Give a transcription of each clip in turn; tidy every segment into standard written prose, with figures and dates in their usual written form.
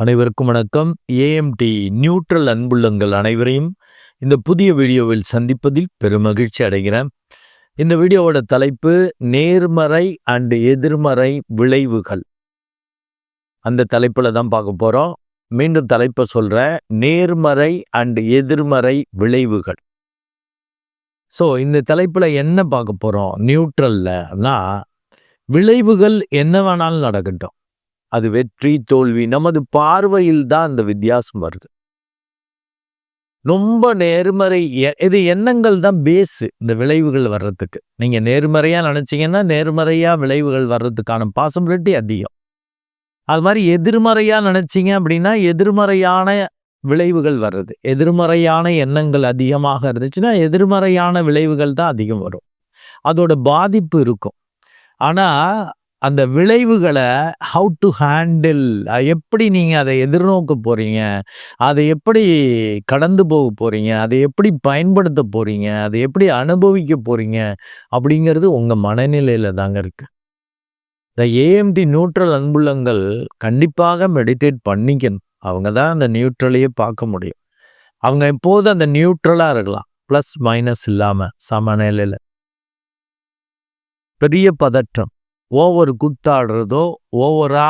அனைவருக்கும் வணக்கம். AMD neutral அன்புள்ளங்கள் அனைவரையும் இந்த புதிய வீடியோவில் சந்திப்பதில் பெருமகிழ்ச்சி அடைகிறேன். இந்த வீடியோவோட தலைப்பு நேர்மறை அண்ட் எதிர்மறை விளைவுகள். அந்த தலைப்பில் தான் பார்க்க போகிறோம். மீண்டும் தலைப்பை சொல்கிறேன், நேர்மறை அண்ட் எதிர்மறை விளைவுகள். ஸோ இந்த தலைப்பில் என்ன பார்க்க போகிறோம் நியூட்ரல்னா, விளைவுகள் என்ன வேணாலும் நடக்கட்டும், அது வெற்றி தோல்வி நமது பார்வையில் தான் அந்த வித்தியாசம் வருது. ரொம்ப நேர்மறை இது எண்ணங்கள் தான் பேஸ் இந்த விளைவுகள் வர்றதுக்கு. நீங்க நேர்மறையா நினைச்சீங்கன்னா நேர்மறையா விளைவுகள் வர்றதுக்கான பாசிபிலிட்டி அதிகம். அது மாதிரி எதிர்மறையா நினைச்சீங்க அப்படின்னா எதிர்மறையான விளைவுகள் வர்றது. எதிர்மறையான எண்ணங்கள் அதிகமாக இருந்துச்சுன்னா எதிர்மறையான விளைவுகள் தான் அதிகம் வரும். அதோட பாதிப்பு இருக்கும். ஆனா அந்த விளைவுகளை ஹவு டு ஹேண்டில், எப்படி நீங்கள் அதை எதிர்நோக்க போகிறீங்க, அதை எப்படி கடந்து போக போகிறீங்க, அதை எப்படி பயன்படுத்த போகிறீங்க, அதை எப்படி அனுபவிக்க போகிறீங்க அப்படிங்கிறது உங்கள் மனநிலையில் தாங்க இருக்குது. இந்த ஏஎம்டி நியூட்ரல் அன்புள்ளங்கள் கண்டிப்பாக மெடிடேட் பண்ணிக்கணும். அவங்க தான் அந்த நியூட்ரலையே பார்க்க முடியும். அவங்க எப்போதும் அந்த நியூட்ரலாக இருக்கலாம், ப்ளஸ் மைனஸ் இல்லாமல் சமநிலையில். பெரிய பதற்றம், ஓவர் குத்தாடுறதோ ஓவரா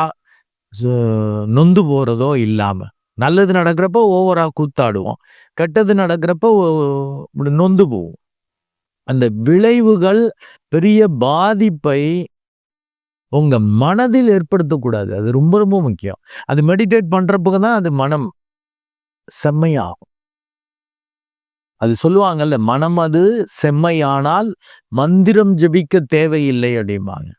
நொந்து போகிறதோ இல்லாமல், நல்லது நடக்கிறப்போ ஓவரா கூத்தாடுவோம், கெட்டது நடக்கிறப்போ நொந்து போவோம். அந்த விளைவுகள் பெரிய பாதிப்பை உங்கள் மனதில் ஏற்படுத்தக்கூடாது. அது ரொம்ப ரொம்ப முக்கியம். அது மெடிடேட் பண்ணுறப்போ தான் அது மனம் செம்மையாகும். அது சொல்லுவாங்கல்ல, மனம் அது செம்மையானால் மந்திரம் ஜபிக்க தேவையில்லை அப்படிம்பாங்க.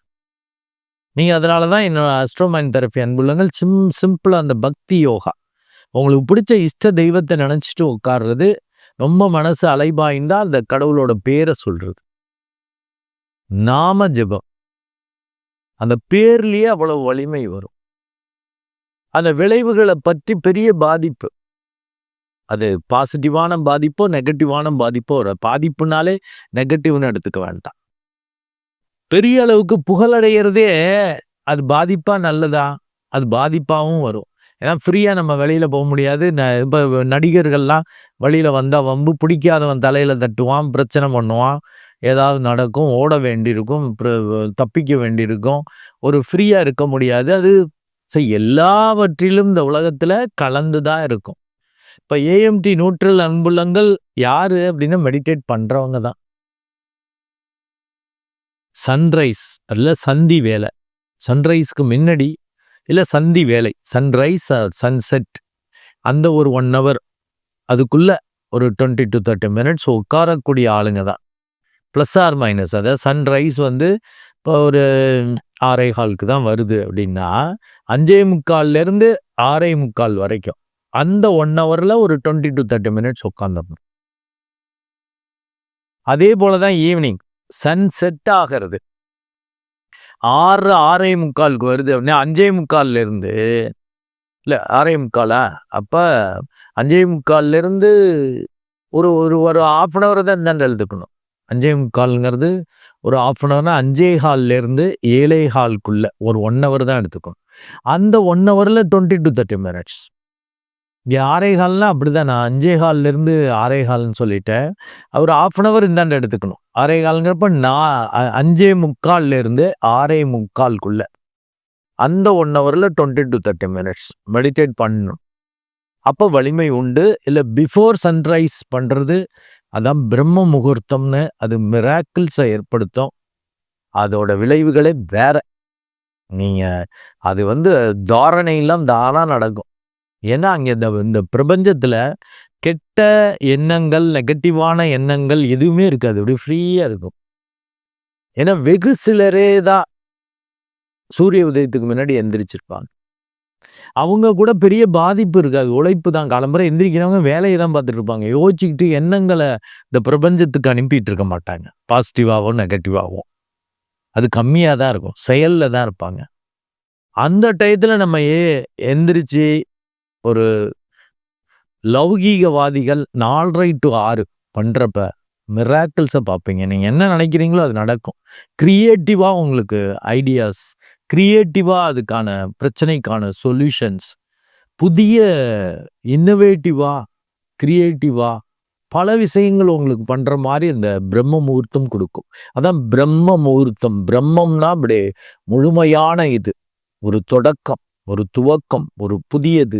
நீங்கள் அதனால தான் என்னோட அஸ்ட்ரோமைண்ட் தெரப்பி அன்புள்ளங்கள் சிம்பிளாக அந்த பக்தி யோகா, உங்களுக்கு பிடிச்ச இஷ்ட தெய்வத்தை நினச்சிட்டு உட்கார்றது, ரொம்ப மனசு அலைபாய்ந்தா அந்த கடவுளோட பேரை சொல்கிறது, நாம ஜெபம், அந்த பேர்லேயே அவ்வளவு வலிமை வரும். அந்த விளைவுகளை பற்றி பெரிய பாதிப்பு, அது பாசிட்டிவான பாதிப்போ நெகட்டிவான பாதிப்போ, ஒரு பாதிப்புனாலே நெகட்டிவ்னு எடுத்துக்க வேண்டாம். பெரிய அளவுக்கு புகழடைகிறதே அது பாதிப்பா நல்லதா, அது பாதிப்பாகவும் வரும். ஏன்னா ஃப்ரீயாக நம்ம வெளியில் போக முடியாது. இப்போ நடிகர்கள்லாம் வெளியில் வந்தால் வம்பு, பிடிக்காதவன் தலையில் தட்டுவான், பிரச்சனை பண்ணுவான், ஏதாவது நடக்கும், ஓட வேண்டியிருக்கும், தப்பிக்க வேண்டியிருக்கும், ஒரு ஃப்ரீயாக இருக்க முடியாது. அது எல்லாவற்றிலும் இந்த உலகத்தில் கலந்து தான் இருக்கும். இப்போ ஏஎம்டி நியூட்ரல் அன்புள்ளங்கள் யார் அப்படின்னா மெடிடேட் பண்ணுறவங்க தான். சன்ரைஸ் அல்ல சந்தி வேலை, சன்ரைஸ்க்கு முன்னாடி இல்லை சந்தி வேலை, சன்ரைஸ் சன்செட், அந்த ஒரு 1 hour அதுக்குள்ளே ஒரு 20 to 30 minutes உட்காரக்கூடிய ஆளுங்க தான். ப்ளஸ் ஆர் மைனஸ், அதாவது சன்ரைஸ் இப்போ ஒரு 6:15 தான் வருது அப்படின்னா 5:45 6:45 வரைக்கும் அந்த 1 hourல ஒரு 20 to 30 minutes உட்காந்துடணும். அதே போல தான் ஈவினிங் சன் செட் ஆகிறது 6:45 வருது அப்படின்னா 5:45 இல்லை 6:45 அப்போ 5:45 ஒரு ஒரு ஒரு 1/2 hour தான் இந்த எழுதுக்கணும். 5:45 ஒரு 1/2 hour, 5:15 7:15 ஒரு 1 hour தான் எடுத்துக்கணும். அந்த 1 hourல 20 to 30 minutes. இங்கே 6:15 அப்படி தான், நான் 5:15 6:15 சொல்லிட்டேன். அவர் 1/2 hour இந்தாண்ட எடுத்துக்கணும். 6:15 நான் 5:45 6:45 அந்த 1 hourல 20 to 30 minutes மெடிடேட் பண்ணணும். அப்போ வலிமை உண்டு. இல்லை பிஃபோர் சன்ரைஸ் பண்ணுறது, அதான் பிரம்ம முகூர்த்தம்னு, அது மிராக்கிள்ஸை ஏற்படுத்தும். அதோட விளைவுகளே வேற. நீங்கள் அது தாரணையெல்லாம் தானாக நடக்கும். ஏன்னா அங்கே இந்த பிரபஞ்சத்தில் கெட்ட எண்ணங்கள், நெகட்டிவான எண்ணங்கள் எதுவுமே இருக்காது, அப்படி ஃப்ரீயாக இருக்கும். ஏன்னா வெகு சிலரே தான் சூரிய உதயத்துக்கு முன்னாடி எந்திரிச்சிருப்பாங்க. அவங்க கூட பெரிய பாதிப்பு இருக்காது, உழைப்பு தான். காலம்பரை எந்திரிக்கிறவங்க வேலையை தான் பார்த்துட்டு இருப்பாங்க, யோசிச்சுக்கிட்டு எண்ணங்களை இந்த பிரபஞ்சத்துக்கு அனுப்பிட்டு இருக்க மாட்டாங்க, பாசிட்டிவாகவும் நெகட்டிவாகவும். அது கம்மியாக தான் இருக்கும், செயலில் தான் இருப்பாங்க. அந்த டயத்தில் நம்ம எந்திரிச்சு ஒரு லௌகீகவாதிகள் 4:30 to 6 பண்ணுறப்ப மிராக்கிள்ஸை பார்ப்பீங்க. நீங்கள் என்ன நினைக்கிறீங்களோ அது நடக்கும். க்ரியேட்டிவாக உங்களுக்கு ஐடியாஸ், க்ரியேட்டிவாக அதுக்கான பிரச்சனைக்கான சொல்யூஷன்ஸ், புதிய இன்னோவேட்டிவா, கிரியேட்டிவா பல விஷயங்கள் உங்களுக்கு பண்ற மாரி அந்த பிரம்ம முகூர்த்தம் குடுக்கும். அதான் பிரம்ம முகூர்த்தம். பிரம்மம்னா அப்படி முழுமையான இது. ஒரு தொடக்கம், ஒரு துவக்கம், ஒரு புதியது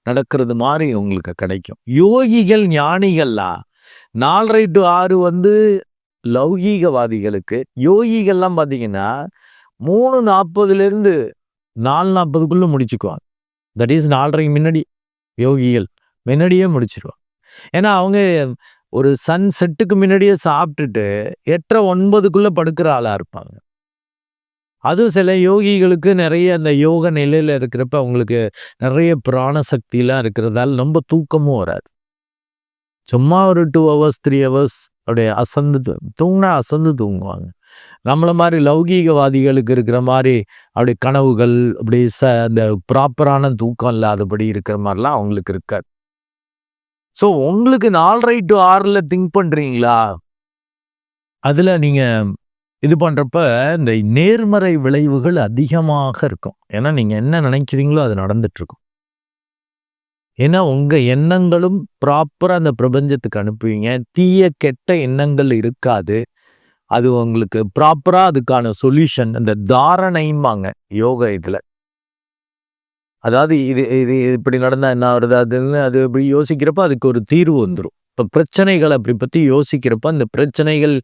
நடக்கிறது மாரி உங்களுக்கு கிடைக்கும். யோகிகள், ஞானிகள்லாம் 4:30 to 6 வந்து லௌகீகவாதிகளுக்கு. யோகிகள்லாம் பார்த்தீங்கன்னா 3:40லிருந்து 4:40க்குள்ள முடிச்சுக்குவாங்க. தட் இஸ் 4:30 முன்னாடி யோகிகள். முன்னாடியே முடிச்சிருவாங்க. ஏன்னா அவங்க ஒரு சன் செட்டுக்கு முன்னாடியே சாப்பிட்டுட்டு 8:30, 9க்குள்ள படுக்கிற ஆளா இருப்பாங்க. அதுவும் சில யோகிகளுக்கு நெறைய அந்த யோக நிலையில இருக்கிறப்ப அவங்களுக்கு நெறைய பிராண சக்திலாம் இருக்கிறதால ரொம்ப தூக்கமும் வராது. சும்மா ஒரு 2 ஹவர்ஸ், 3 ஹவர்ஸ் அப்படியே அசந்து தூங்குனா அசந்து தூங்குவாங்க. நம்மள மாரி லௌகீகவாதிகளுக்கு இருக்கிற மாரி அப்படி கனவுகள், அப்படி அந்த ப்ராப்பரான தூக்கம் இல்லாதபடி இருக்கிற மாரிலாம் அவங்களுக்கு இருக்காது. ஸோ உங்களுக்கு 4:30 to 6ல திங்க் பண்றீங்களா? அதுல நீங்க இது பண்றப்ப இந்த நேர்மறை விளைவுகள் அதிகமாக இருக்கும். ஏன்னா நீங்க என்ன நினைக்கிறீங்களோ அது நடந்துட்டு இருக்கும். ஏன்னா உங்க எண்ணங்களும் ப்ராப்பரா அந்த பிரபஞ்சத்துக்கு அனுப்புவீங்க. தீய கெட்ட எண்ணங்கள் இருக்காது. அது உங்களுக்கு ப்ராப்பரா அதுக்கான சொல்யூஷன் அந்த தாரணைம்பாங்க யோக இதுல. அதாவது இது இது இப்படி நடந்தா என்ன வருது அதுன்னு அது இப்படி யோசிக்கிறப்ப அதுக்கு ஒரு தீர்வு வந்துரும். இப்ப பிரச்சனைகள் அப்படி பத்தி யோசிக்கிறப்ப அந்த பிரச்சனைகள்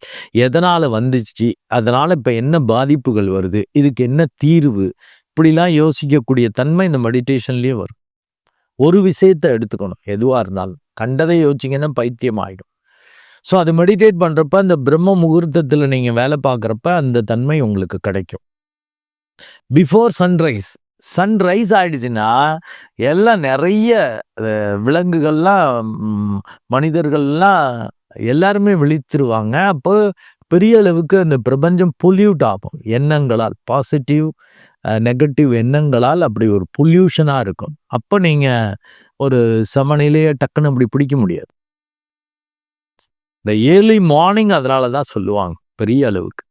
எதனால வந்துச்சு? அதனால இப்ப என்ன பாதிப்புகள் வருது? இதுக்கு என்ன தீர்வு? இப்படிலாம் யோசிக்கக்கூடிய தன்மை இந்த மெடிடேஷன்லயே வரும். ஒரு விஷயத்த எடுத்துக்கணும். எதுவா இருந்தாலும். கண்டதை யோசிச்சீங்கன்னா பைத்தியம் ஆயிடும். ஸோ அது மெடிடேட் பண்றப்ப அந்த பிரம்ம முகூர்த்தத்துல நீங்க வேலை பார்க்குறப்ப அந்த தன்மை உங்களுக்கு கிடைக்கும். Before sunrise. சன்ரைஸ் ஆயிடுச்சுன்னா, எல்லாம் நெறைய விலங்குகள்லாம், மனிதர்கள்லாம் எல்லாருமே விழித்துருவாங்க. அப்போ பெரிய அளவுக்கு அந்த பிரபஞ்சம் பொல்யூட் ஆகும். எண்ணங்களால் பாசிட்டிவ், நெகட்டிவ் எண்ணங்களால் அப்படி ஒரு பொல்யூஷனா இருக்கும். அப்ப நீங்க ஒரு சமநிலைய டக்குன்னு அப்படி பிடிக்க முடியாது. இந்த ஏர்லி மார்னிங் அதனால தான் சொல்லுவாங்க, பெரிய அளவுக்கு.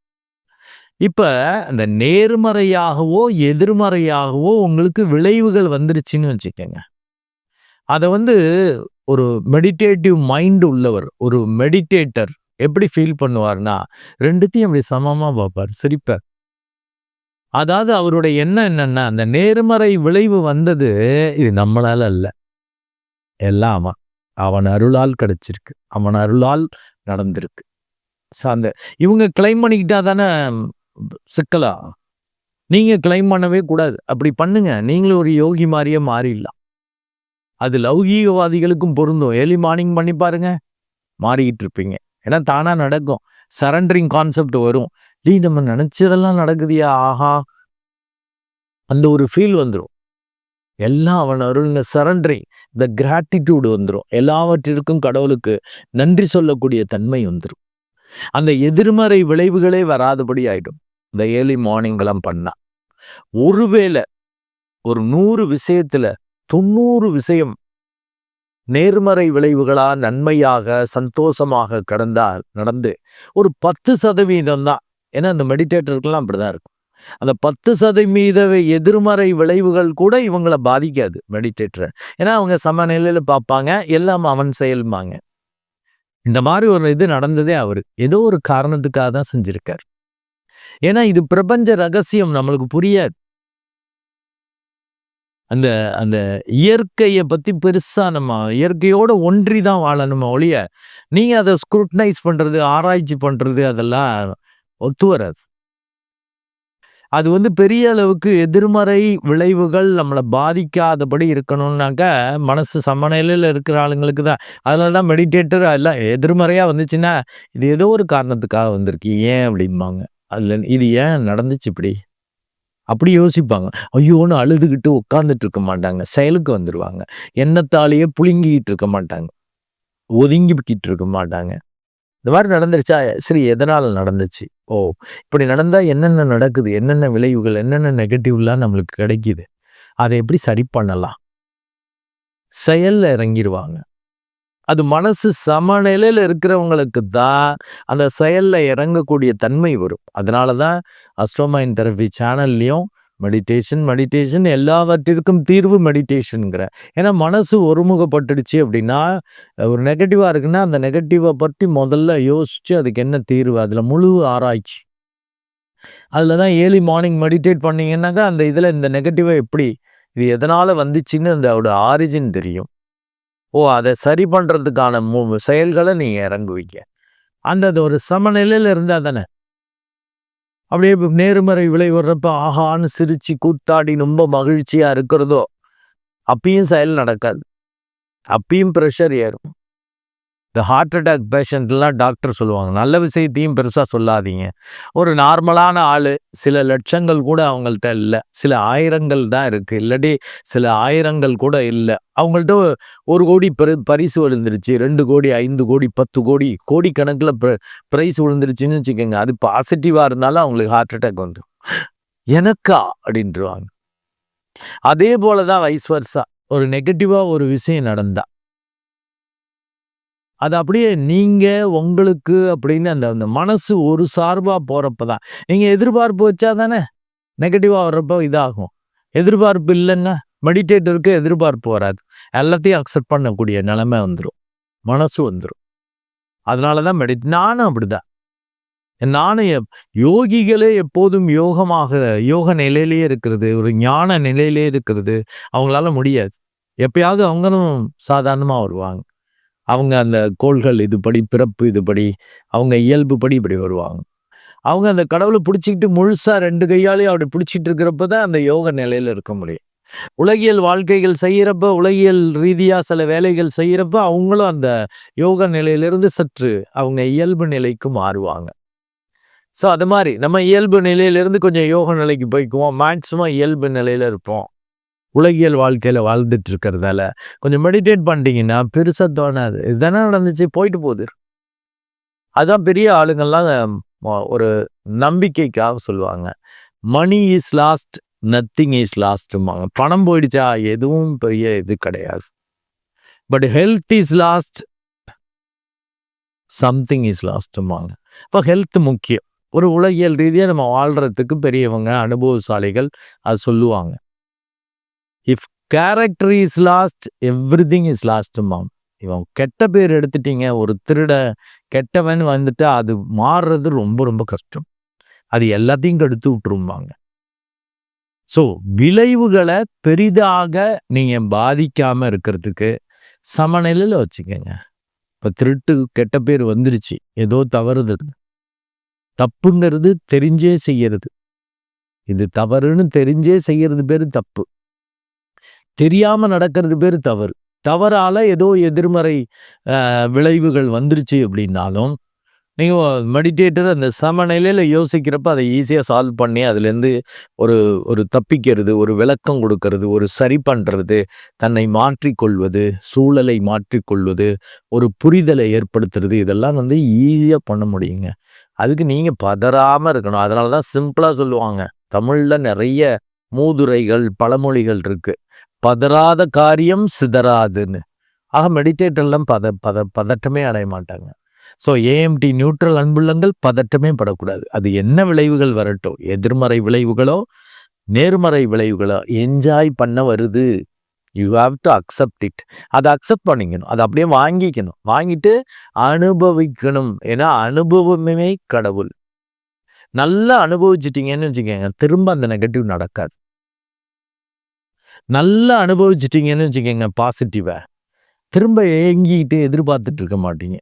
இப்ப அந்த நேர்மறையாகவோ, எதிர்மறையாகவோ உங்களுக்கு விளைவுகள் வந்துருச்சுன்னு வச்சுக்கங்க. அத வந்து ஒரு மெடிடேட்டிவ் மைண்ட் உள்ளவர், ஒரு மெடிடேட்டர் எப்படி ஃபீல் பண்ணுவார்னா, 2த்தையும் அப்படி சமமா பார்ப்பார், சிரிப்பார். அதாவது அவருடைய எண்ணம் என்னன்னா, அந்த நேர்மறை விளைவு வந்தது, இது நம்மளால அல்ல. எல்லாம் அவன் அருளால் கிடைச்சிருக்கு. அவன் அருளால் நடந்திருக்கு. ஸோ அந்த இவங்க கிளைம் பண்ணிக்கிட்டா தானே சிக்கலா? நீங்க கிளைம் பண்ணவே கூடாது. அப்படி பண்ணுங்க. நீங்களும் ஒரு யோகி மாரியே மாறிடலாம். அது லௌகீகவாதிகளுக்கும் பொருந்தும். ஏர்லி மார்னிங் பண்ணி பாருங்க. மாறிக்கிட்டு இருப்பீங்க. ஏன்னா தானா நடக்கும். சரண்டரிங் கான்செப்ட் வரும். டேய் நம்ம நினைச்சதெல்லாம் நடக்குதுயா, ஆஹா! அந்த ஒரு ஃபீல் வந்துரும். எல்லாம் அவன் அருள்னு சரண்டரிங். இந்த கிராட்டிட்யூட் வந்துரும். எல்லாவற்றிற்கும் கடவுளுக்கு நன்றி சொல்லக்கூடிய தன்மை வந்துரும். அந்த எதிர்மறை விளைவுகளே வராதபடி ஆயிடும். இந்த ஏர்லி மார்னிங்லாம் பண்ணா. ஒருவேளை ஒரு 100 விஷயத்துல 90 விஷயம் நேர்மறை விளைவுகளா, நன்மையாக, சந்தோஷமாக நடந்து ஒரு 10% தான். ஏன்னா அந்த மெடிடேட்டருக்கெல்லாம் அப்படிதான் இருக்கும். அந்த 10% எதிர்மறை விளைவுகள் கூட இவங்கள பாதிக்காது மெடிடேட்டர. ஏன்னா அவங்க சமநிலையில பார்ப்பாங்க. எல்லாம் அவன் செயல்பாங்க. இந்த மாரி ஒரு இது நடந்ததே அவரு. ஏதோ ஒரு காரணத்துக்காக தான் செஞ்சிருக்காரு. ஏன்னா இது பிரபஞ்ச ரகசியம் நம்மளுக்கு புரியாது. அந்த அந்த இயற்கைய பத்தி பெருசா நம்ம இயற்கையோட ஒன்றி தான் வாழணுமே ஒழிய, நீங்க அத ஸ்க்ரூட்டனைஸ் பண்றது, ஆராய்ச்சி பண்றது அதெல்லாம் ஒத்து வராது. அது வந்து பெரிய அளவுக்கு எதிர்மறை விளைவுகள் நம்மள பாதிக்காதபடி இருக்கணும்னாக்க, மனசு சமநிலையில இருக்கிற ஆளுங்களுக்கு தான். அதனால தான் மெடிடேட்டர் எல்லாம் எதிர்மறையா வந்துச்சுன்னா, இது ஏதோ ஒரு காரணத்துக்காக வந்திருக்கு. ஏன் அப்படிம்பாங்க. அதுல இது ஏன் நடந்துச்சு இப்படி? அப்படி யோசிப்பாங்க. ஐயோன்னு அழுதுகிட்டு உட்கார்ந்துட்டு இருக்க மாட்டாங்க. செயலுக்கு வந்துருவாங்க. எண்ணத்தாலேயே புழுங்கிட்டு இருக்க மாட்டாங்க. ஒதுங்கிக்கிட்டு இருக்க மாட்டாங்க. இந்த மாரி நடந்துருச்சா? சரி எதனால நடந்துச்சு? ஓ! இப்படி நடந்தா என்னென்ன நடக்குது? என்னென்ன விளைவுகள்? என்னென்ன நெகட்டிவ்லாம் நம்மளுக்கு கிடைக்குது? அத எப்படி சரி பண்ணலாம்? செயல்ல இறங்கிருவாங்க. அது மனசு சமநிலையில இருக்கிறவங்களுக்கு தான் அந்த செயல்ல இறங்கக்கூடிய தன்மை வரும். அதனால தான் அஸ்ட்ரோமைண்ட் தெரபி சேனல்லயும் மெடிடேஷன் எல்லாவற்றிற்கும் தீர்வு மெடிடேஷன்ங்கிற. ஏன்னா மனசு ஒருமுகப்பட்டுடுச்சு அப்படின்னா, ஒரு நெகட்டிவா இருக்குன்னா, அந்த நெகட்டிவ பத்தி முதல்ல யோசிச்சு அதுக்கு என்ன தீர்வு? அதுல முழு ஆராய்ச்சி. அதுல தான் ஏர்லி மார்னிங் மெடிடேட் பண்ணீங்கன்னாக்கா, அந்த இதுல இந்த நெகட்டிவ எப்படி இது எதனால வந்துச்சுன்னு அதோட ஆரிஜின் தெரியும். அத சரி பண்றதுக்கான செயல்கள நீங்க இறங்குவீங்க. அது ஒரு சமநிலையில இருந்தா தானே. அப்படியே நேர்மறை விளை வர்றப்ப ஆஹான்னு சிரிச்சு கூத்தாடி ரொம்ப மகிழ்ச்சியா இருக்கிறதோ, அப்பயும் செயல் நடக்காது. அப்பயும் பிரஷர் ஏறும். இந்த ஹார்ட் அட்டாக் பேஷண்ட்லாம் டாக்டர் சொல்லுவாங்க, நல்ல விஷயத்தையும் பெருசா சொல்லாதீங்க. ஒரு நார்மலான ஆளு, சில லட்சங்கள் கூட அவங்கள்ட்ட இல்ல. சில ஆயிரங்கள் தான் இருக்கு. இல்லாட்டி சில ஆயிரங்கள் கூட இல்ல. அவங்கள்ட்ட 1 கோடி பரிசு விழுந்துருச்சு. 2 கோடி, 5 கோடி, 10 கோடி, கோடிக்கணக்குல பிரைஸ் விழுந்துருச்சுன்னு வச்சுக்கோங்க. அது பாசிட்டிவா இருந்தாலும் அவங்களுக்கு ஹார்ட் அட்டாக் வந்துரும். எனக்கா? அப்படின்ருவாங்க. அதே போல தான் வைஸ் வர்ஸா. ஒரு நெகட்டிவா ஒரு விஷயம் நடந்தா அது அப்படியே நீங்க உங்களுக்கு அப்படின்னு அந்த மனசு ஒரு சார்பா போறப்ப தான். நீங்க எதிர்பார்ப்பு வச்சா தானே நெகட்டிவா வர்றப்போ இதாகும். எதிர்பார்ப்பு இல்லன்னா மெடிடேட்டருக்கு எதிர்பார்ப்பு வராது. எல்லாத்தையும் அக்செப்ட் பண்ணக்கூடிய நிலைமை வந்துரும். மனசு வந்துரும். அதனால தான் நானும் அப்படிதான். நானும் யோகிகளே எப்போதும் யோக நிலையிலேயே இருக்கிறது, ஒரு ஞான நிலையிலேயே இருக்கிறது அவங்களால முடியாது. எப்பயாவது அவங்களும் சாதாரணமா வருவாங்க. அவங்க அந்த கோள்கள் இதுபடி, பிறப்பு இதுபடி, அவங்க இயல்புப்படி இப்படி வருவாங்க. அவங்க அந்த கடவுள புடிச்சுக்கிட்டு முழுசா 2 கையாலயும் அப்படி புடிச்சிட்டு இருக்கிறப்ப தான் அந்த யோக நிலையில இருக்க முடியும். உலகியல் வாழ்க்கைகள் செய்யறப்ப, உலகியல் ரீதியா சில வேலைகள் செய்யறப்ப, அவங்களும் அந்த யோக நிலையிலிருந்து சற்று அவங்க இயல்பு நிலைக்கு மாறுவாங்க. அது மாரி நம்ம இயல்பு நிலையிலிருந்து கொஞ்சம் யோக நிலைக்கு போய்க்குவோம். மேக்ஸிமம் இயல்பு நிலையில இருப்போம். உலகியல் வாழ்க்கையில வாழ்ந்துட்டு இருக்கிறதால, கொஞ்சம் மெடிடேட் பண்ணிட்டீங்கன்னா பெருசா தோணாது. இதுதானே நடந்துச்சு போயிட்டு போகுது. அதான் பெரிய ஆளுங்கள்லாம் ஒரு நம்பிக்கைக்காக சொல்லுவாங்க. Money is lost, nothing is லாஸ்ட்ம்பாங்க. பணம் போயிடுச்சா எதுவும் பெரிய இது கிடையாது. But health is lost, something is லாஸ்ட்ம்பாங்க. இப்போ ஹெல்த் முக்கியம். ஒரு உலகியல் ரீதியா நம்ம வாழ்றதுக்கு பெரியவங்க, அனுபவசாலிகள் அது சொல்லுவாங்க. If character is lost, everything is லாஸ்ட்ம்பாங்க. இவன் கெட்ட பேர் எடுத்துட்டீங்க, ஒரு கெட்டவன் வந்துட்டு அது மாறுறது ரொம்ப ரொம்ப கஷ்டம். அது எல்லாத்தையும் கெடுத்து விட்டுரும்பாங்க. விளைவுகளை பெரிதாக நீங்க பாதிக்காம இருக்கிறதுக்கு சமநிலையில வச்சுக்கங்க. இப்ப திருட்டு கெட்ட பேர் வந்துருச்சு, ஏதோ தவறுதல். தப்புங்கிறது தெரிஞ்சே செய்யறது. இது தவறுன்னு தெரிஞ்சே செய்யறது பேரு தப்பு. தெரியாம நடக்கிறது பேரு தவறு. தவறால ஏதோ எதிர்மறை விளைவுகள் வந்துருச்சு அப்படின்னாலும், நீங்க மெடிடேட்டர் அந்த சமநிலையில யோசிக்கிறப்ப அதை ஈஸியா சால்வ் பண்ணி அதுலேருந்து ஒரு ஒரு தப்பிக்கிறது, ஒரு விளக்கம் கொடுக்கறது, ஒரு சரி பண்றது, தன்னை மாற்றிக்கொள்வது, சூழலை மாற்றிக்கொள்வது, ஒரு புரிதலை ஏற்படுத்துறது, இதெல்லாம் ஈஸியா பண்ண முடியுங்க. அதுக்கு நீங்க பதறாம இருக்கணும். அதனால தான் சிம்பிளா சொல்லுவாங்க. தமிழ்ல நிறைய மூதுரைகள், பழமொழிகள் இருக்கு. பதறாத காரியம் சிதறாதுன்னு. ஆக மெடிடேட்டர்லாம் பதட்டமே அடைய மாட்டாங்க. ஏஎம்டி நியூட்ரல் அன்புள்ளங்கள் பதட்டமே படக்கூடாது. அது என்ன விளைவுகள் வரட்டும், எதிர்மறை விளைவுகளோ நேர்மறை விளைவுகளோ என்ஜாய் பண்ண வருது. You have to accept it. அதை அக்செப்ட் பண்ணிக்கணும். அதை அப்படியே வாங்கிக்கணும். வாங்கிட்டு அனுபவிக்கணும். ஏன்னா அனுபவமே கடவுள். நல்லா அனுபவிச்சிட்டீங்கன்னு வச்சுக்கோங்க, திரும்ப அந்த நெகட்டிவ் நடக்காது. நல்லா அனுபவிச்சிட்டீங்கன்னு வச்சுக்கோங்க பாசிட்டிவா, திரும்ப ஏங்கிட்டு எதிர்பார்த்துட்டு இருக்க மாட்டீங்க.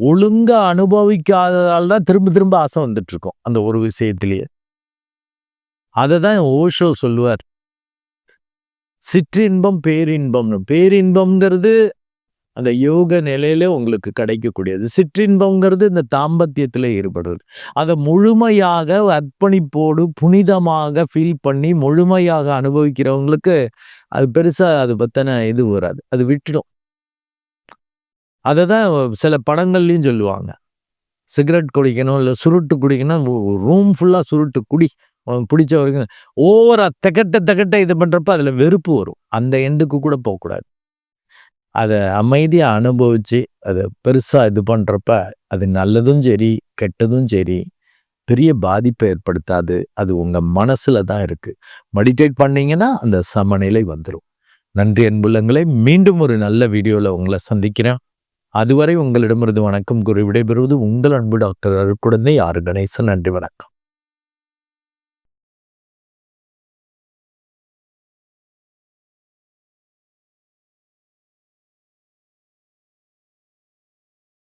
ஒழுங்கா அனுபவிக்காததால் தான் திரும்ப திரும்ப ஆசை வந்துட்டு இருக்கும் அந்த ஒரு விஷயத்திலேயே. அதை தான் ஓஷோ சொல்லுவார், சிற்றின்பம் பேரின்பம்னு. பேரின்பம்ங்கிறது அந்த யோக நிலையில உங்களுக்கு கிடைக்கக்கூடியது. சிற்றின்பம்ங்கிறது இந்த தாம்பத்தியத்தில் ஈடுபடுறது. அதை முழுமையாக அர்ப்பணிப்போடு புனிதமாக ஃபீல் பண்ணி முழுமையாக அனுபவிக்கிறவங்களுக்கு அது பெருசா அது பத்தின இது வராது. அது விட்டுடும். அதை தான் சில படங்கள்லையும் சொல்லுவாங்க. சிகரெட் குடிக்கணும், இல்லை சுருட்டு குடிக்கணும், ரூம் ஃபுல்லாக சுருட்டு குடி, பிடிச்ச வரைக்கும். ஓவரா திகட்ட இது பண்ணுறப்ப அதில் வெறுப்பு வரும். அந்த எண்டுக்கு கூட போகக்கூடாது. அதை அமைதியாக அனுபவித்து அதை பெருசாக இது பண்ணுறப்ப அது நல்லதும் சரி, கெட்டதும் சரி, பெரிய பாதிப்பை ஏற்படுத்தாது. அது உங்க மனசுல தான் இருக்கு. மெடிடேட் பண்ணீங்கன்னா அந்த சமநிலை வந்துரும். நன்றி அன்புள்ளங்களே. மீண்டும் ஒரு நல்ல வீடியோல உங்கள சந்திக்கிறேன். அதுவரை உங்களிடமிருந்து வணக்கம் கூறி விடைபெறுவது உங்கள் அன்பு டாக்டர் அருட்குழந்தை ஆர். கணேசன். நன்றி, வணக்கம்.